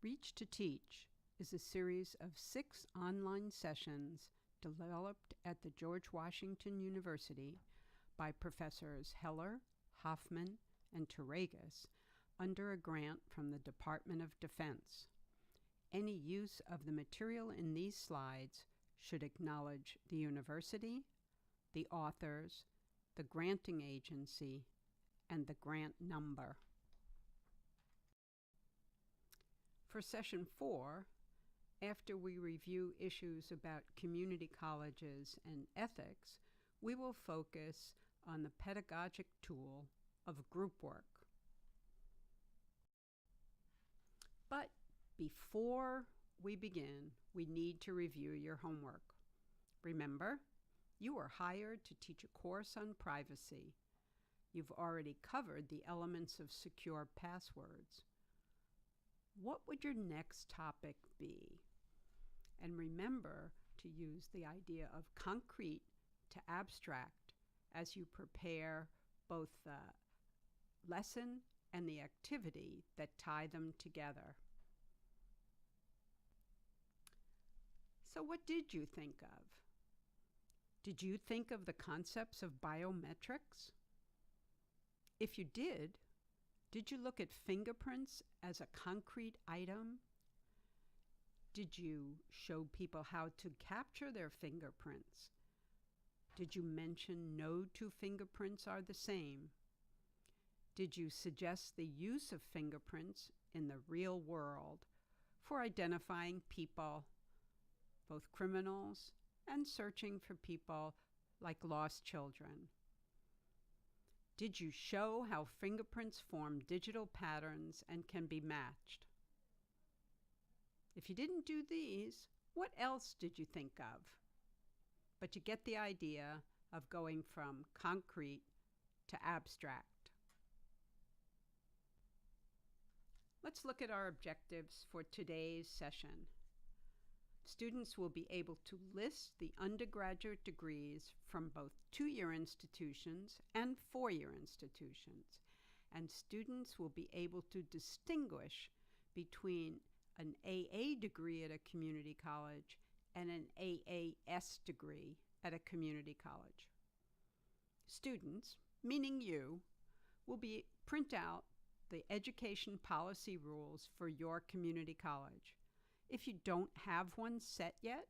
Reach to Teach is a series of 6 online sessions developed at the George Washington University by Professors Heller, Hoffman, and Taragas under a grant from the Department of Defense. Any use of the material in these slides should acknowledge the university, the authors, the granting agency, and the grant number. For Session 4, after we review issues about community colleges and ethics, we will focus on the pedagogic tool of group work. But before we begin, we need to review your homework. Remember, you are hired to teach a course on privacy. You've already covered the elements of secure passwords. What would your next topic be? And remember to use the idea of concrete to abstract as you prepare both the lesson and the activity that tie them together. So what did you think of? Did you think of the concepts of biometrics? If you did you look at fingerprints as a concrete item? Did you show people how to capture their fingerprints? Did you mention no two fingerprints are the same? Did you suggest the use of fingerprints in the real world for identifying people, both criminals and searching for people like lost children? Did you show how fingerprints form digital patterns and can be matched? If you didn't do these, what else did you think of? But you get the idea of going from concrete to abstract. Let's look at our objectives for today's session. Students will be able to list the undergraduate degrees from both 2-year institutions and 4-year institutions, and students will be able to distinguish between an AA degree at a community college and an AAS degree at a community college. Students, meaning you, will print out the education policy rules for your community college. If you don't have one set yet,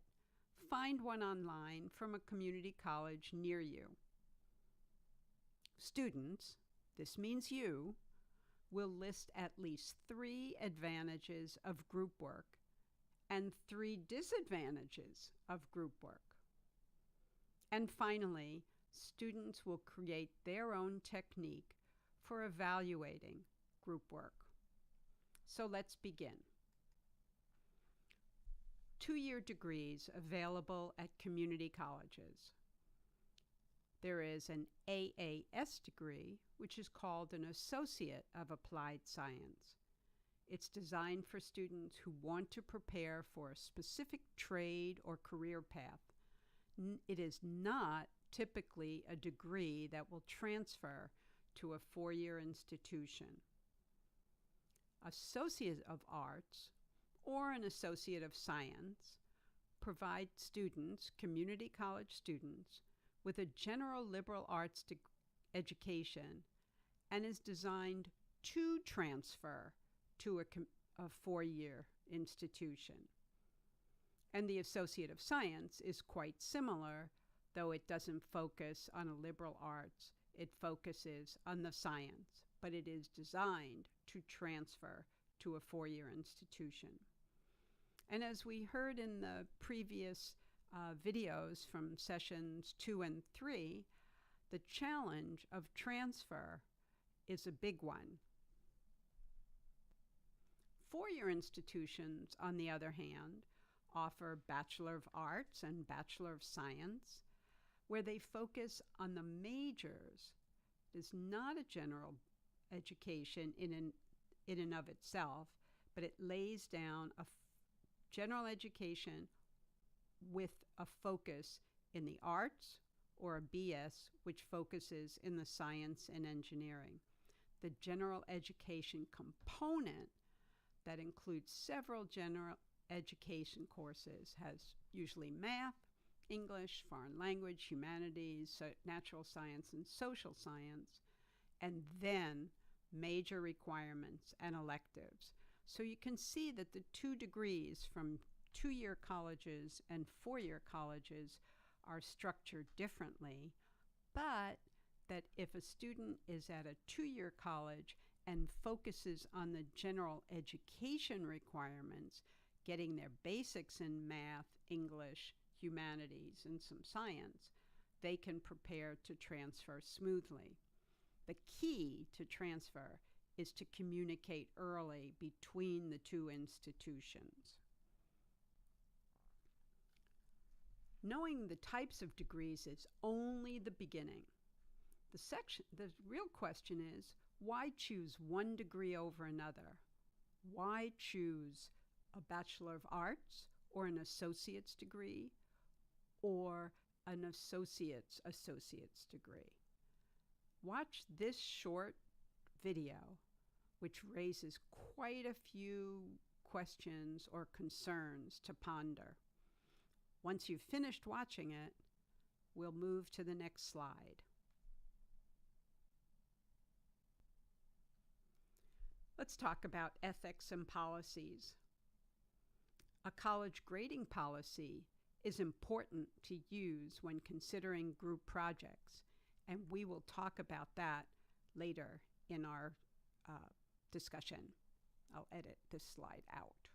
find one online from a community college near you. Students, this means you, will list at least 3 advantages of group work and 3 disadvantages of group work. And finally, students will create their own technique for evaluating group work. So let's begin. 2-year degrees available at community colleges. There is an AAS degree, which is called an Associate of Applied Science. It's designed for students who want to prepare for a specific trade or career path. It is not typically a degree that will transfer to a 4-year institution. Associate of Arts or an Associate of Science provide students, community college students, with a general liberal arts education and is designed to transfer to a 4-year institution. And the Associate of Science is quite similar, though it doesn't focus on a liberal arts. It focuses on the science, but it is designed to transfer to a 4-year institution. And as we heard in the previous videos from sessions 2 and 3, the challenge of transfer is a big one. 4-year institutions, on the other hand, offer Bachelor of Arts and Bachelor of Science, where they focus on the majors. It is not a general education in and of itself, but it lays down a general education with a focus in the arts, or a BS, which focuses in the science and engineering. The general education component that includes several general education courses, has usually math, English, foreign language, humanities, natural science, and social science, and then major requirements and electives. So you can see that the 2 degrees from 2-year colleges and 4-year colleges are structured differently, but that if a student is at a 2-year college and focuses on the general education requirements, getting their basics in math, English, humanities, and some science, they can prepare to transfer smoothly. The key to transfer is to communicate early between the 2 institutions. Knowing the types of degrees is only the beginning. The real question is, why choose one degree over another? Why choose a Bachelor of Arts or an associate's degree or an associate's degree? Watch this short video, which raises quite a few questions or concerns to ponder. Once you've finished watching it, we'll move to the next slide. Let's talk about ethics and policies. A college grading policy is important to use when considering group projects, and we will talk about that later in our discussion. I'll edit this slide out.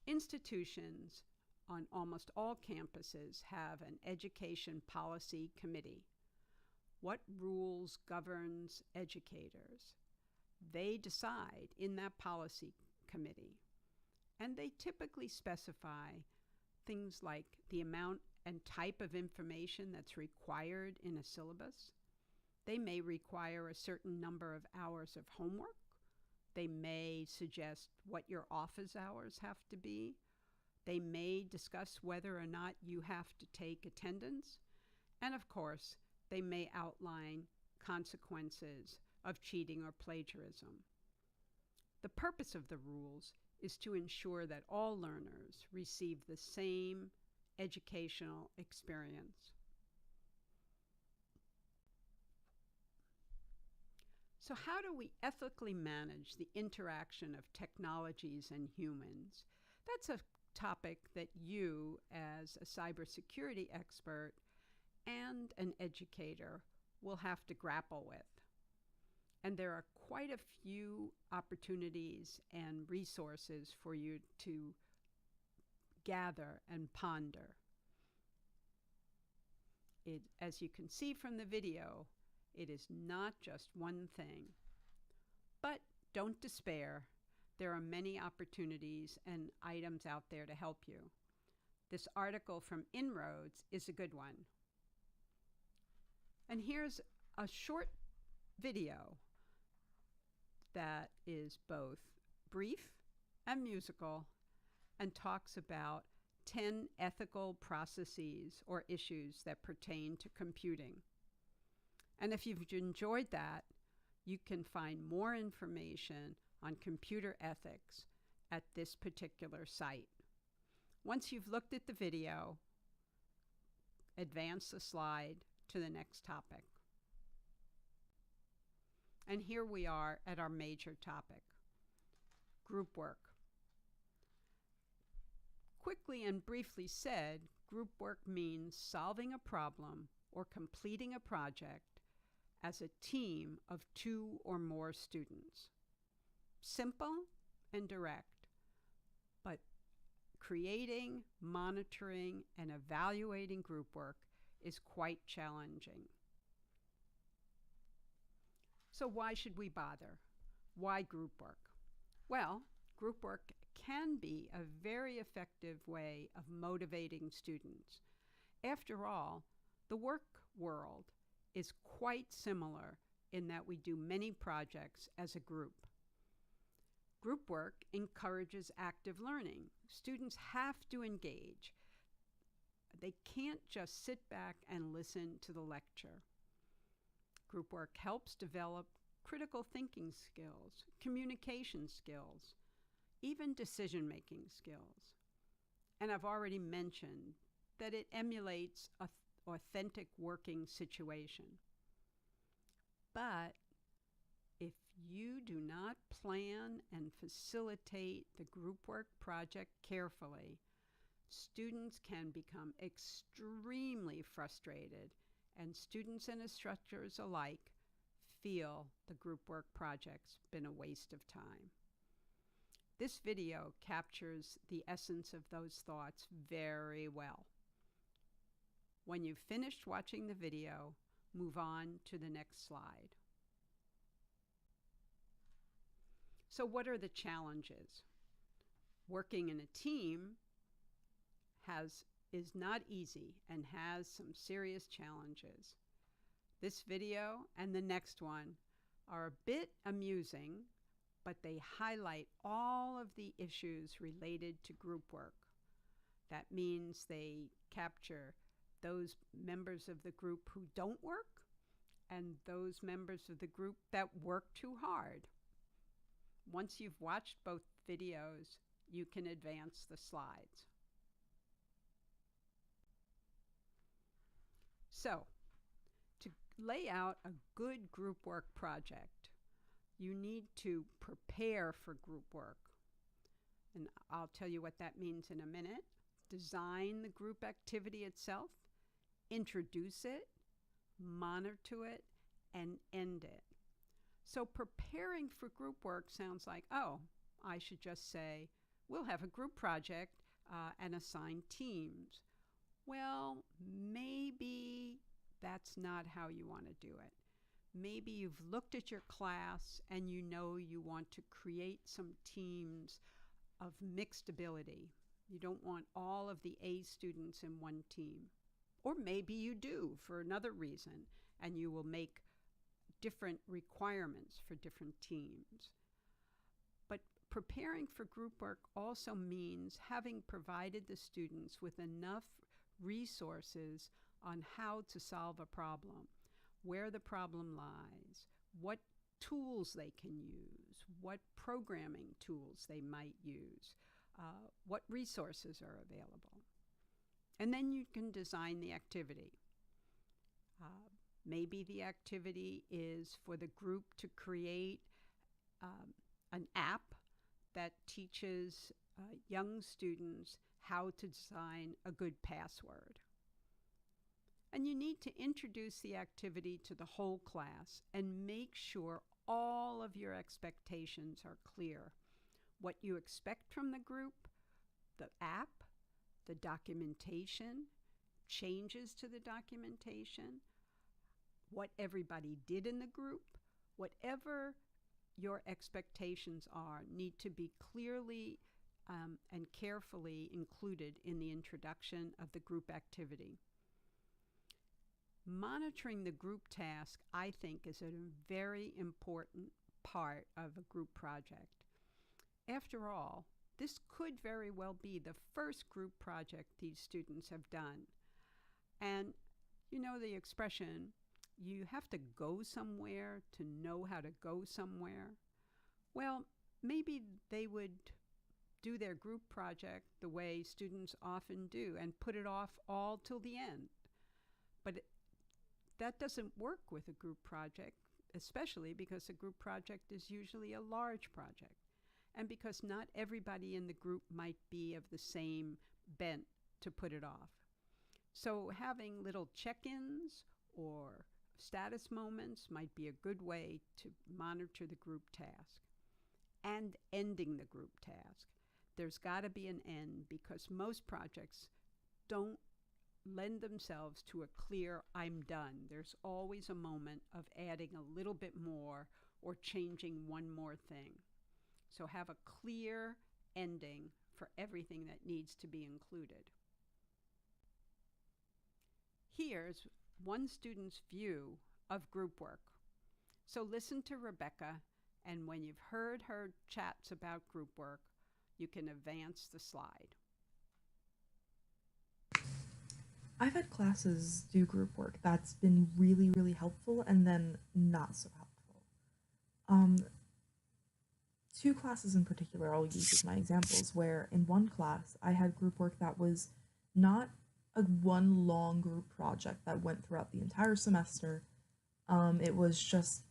Institutions on almost all campuses have an education policy committee. What rules governs educators? They decide in that policy committee, and they typically specify things like the amount and type of information that's required in a syllabus. They may require a certain number of hours of homework. They may suggest what your office hours have to be. They may discuss whether or not you have to take attendance. And of course, they may outline consequences of cheating or plagiarism. The purpose of the rules is to ensure that all learners receive the same educational experience. So how do we ethically manage the interaction of technologies and humans? That's a topic that you, as a cybersecurity expert and an educator, will have to grapple with. And there are quite a few opportunities and resources for you to gather and ponder. As you can see from the video, it is not just one thing. But don't despair. There are many opportunities and items out there to help you. This article from Inroads is a good one. And here's a short video that is both brief and musical and talks about 10 ethical processes or issues that pertain to computing. And if you've enjoyed that, you can find more information on computer ethics at this particular site. Once you've looked at the video, advance the slide to the next topic. And here we are at our major topic, group work. Quickly and briefly said, group work means solving a problem or completing a project as a team of 2 or more students. Simple and direct, but creating, monitoring, and evaluating group work is quite challenging. So why should we bother? Why group work? Well, group work can be a very effective way of motivating students. After all, the work world is quite similar in that we do many projects as a group. Group work encourages active learning. Students have to engage. They can't just sit back and listen to the lecture. Group work helps develop critical thinking skills, communication skills, even decision-making skills. And I've already mentioned that it emulates an authentic working situation. But if you do not plan and facilitate the group work project carefully, students can become extremely frustrated, and students and instructors alike feel the group work project's been a waste of time. This video captures the essence of those thoughts very well. When you've finished watching the video, move on to the next slide. So what are the challenges? Working in a team is not easy and has some serious challenges. This video and the next one are a bit amusing, but they highlight all of the issues related to group work. That means they capture those members of the group who don't work and those members of the group that work too hard. Once you've watched both videos, you can advance the slides. So, to lay out a good group work project, you need to prepare for group work. And I'll tell you what that means in a minute. Design the group activity itself, introduce it, monitor it, and end it. So preparing for group work sounds like, oh, I should just say, we'll have a group project and assign teams. Well, maybe that's not how you want to do it. Maybe you've looked at your class and you know you want to create some teams of mixed ability. You don't want all of the A students in one team. Or maybe you do for another reason, and you will make different requirements for different teams. But preparing for group work also means having provided the students with enough resources on how to solve a problem, where the problem lies, what tools they can use, what programming tools they might use, what resources are available. And then you can design the activity. Maybe the activity is for the group to create an app that teaches young students how to design a good password. And you need to introduce the activity to the whole class and make sure all of your expectations are clear. What you expect from the group, the app, the documentation, changes to the documentation, what everybody did in the group, whatever your expectations are need to be clearly and carefully included in the introduction of the group activity. Monitoring the group task, I think, is a very important part of a group project. After all, this could very well be the first group project these students have done. And you know the expression, you have to go somewhere to know how to go somewhere. Well, maybe they would do their group project the way students often do and put it off all till the end. But that doesn't work with a group project, especially because a group project is usually a large project, and because not everybody in the group might be of the same bent to put it off. So having little check-ins or status moments might be a good way to monitor the group task. And ending the group task. There's got to be an end, because most projects don't lend themselves to a clear I'm done. There's always a moment of adding a little bit more or changing one more thing. So have a clear ending for everything that needs to be included. Here's one student's view of group work. So listen to Rebecca, and when you've heard her chats about group work, you can advance the slide. I've had classes do group work that's been really, really helpful and then not so helpful. Um, Two classes in particular I'll use as my examples, where in one class I had group work that was not a one long group project that went throughout the entire semester. It was just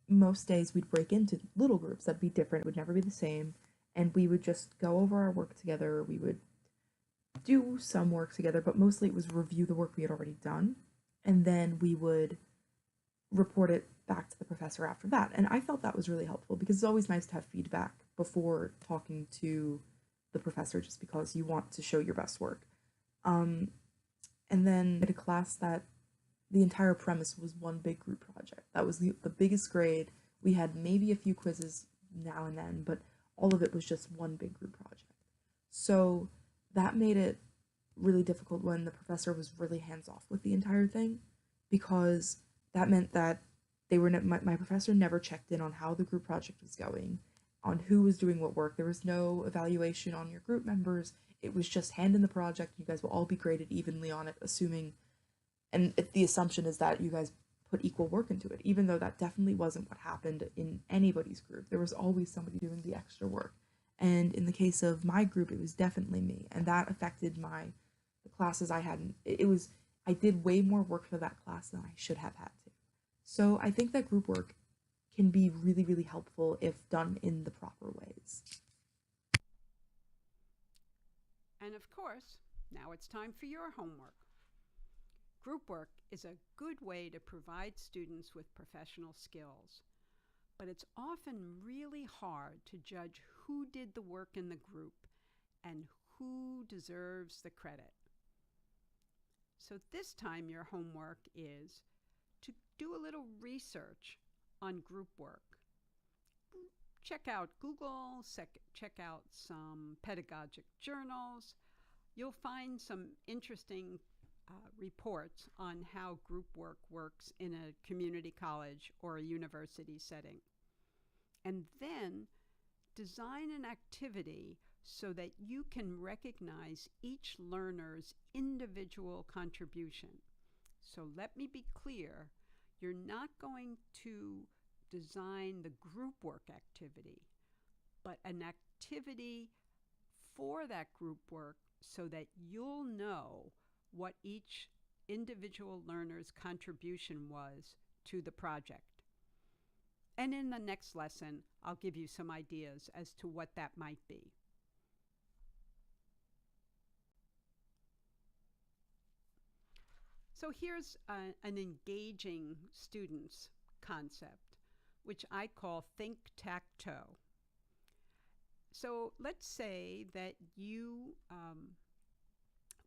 most days we'd break into little groups that'd be different, it would never be the same, and we would just go over our work together. We would do some work together, but mostly it was review the work we had already done, and then we would report it back to the professor after that. And I felt that was really helpful because it's always nice to have feedback before talking to the professor, just because you want to show your best work. Um, and then I had a class that the entire premise was one big group project. That was the biggest grade. We had maybe a few quizzes now and then, but all of it was just one big group project. So that made it really difficult when the professor was really hands off with the entire thing, because that meant that my professor never checked in on how the group project was going, on who was doing what work. There was no evaluation on your group members. It was just hand in the project. You guys will all be graded evenly on it, assuming, and the assumption is that you guys put equal work into it, even though that definitely wasn't what happened in anybody's group. There was always somebody doing the extra work. And in the case of my group, it was definitely me, and that affected the classes I hadn't. It was I did way more work for that class than I should have had to. So I think that group work can be really, really helpful if done in the proper ways. And of course, now it's time for your homework. Group work is a good way to provide students with professional skills, but it's often really hard to judge who did the work in the group and who deserves the credit. So this time your homework is to do a little research on group work. Check out Google, check out some pedagogic journals. You'll find some interesting reports on how group work works in a community college or a university setting. And then design an activity so that you can recognize each learner's individual contribution. So let me be clear, you're not going to design the group work activity, but an activity for that group work so that you'll know what each individual learner's contribution was to the project. And in the next lesson, I'll give you some ideas as to what that might be. So here's an engaging students concept, which I call think-tac-toe. So let's say that you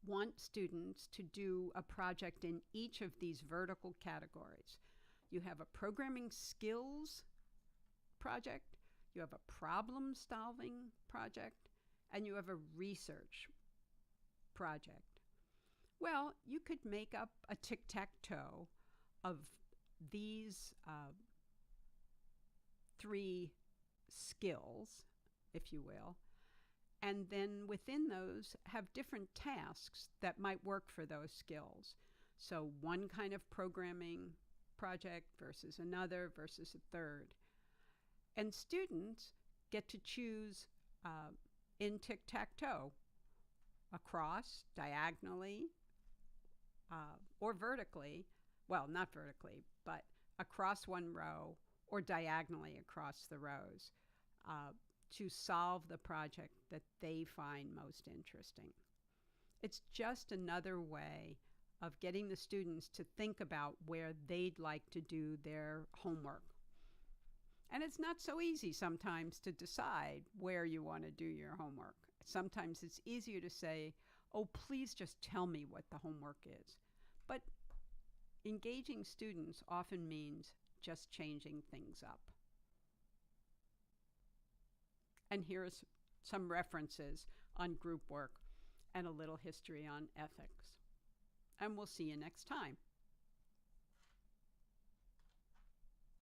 want students to do a project in each of these vertical categories. You have a programming skills project, you have a problem-solving project, and you have a research project. Well, you could make up a tic-tac-toe of these three skills, if you will, and then within those have different tasks that might work for those skills. So one kind of programming project versus another versus a third. And students get to choose in tic-tac-toe across, diagonally, or vertically, well, not vertically, but across one row or diagonally across the rows to solve the project that they find most interesting. It's just another way of getting the students to think about where they'd like to do their homework. And it's not so easy sometimes to decide where you want to do your homework. Sometimes it's easier to say, oh, please just tell me what the homework is. But engaging students often means just changing things up. And here's some references on group work and a little history on ethics. And we'll see you next time.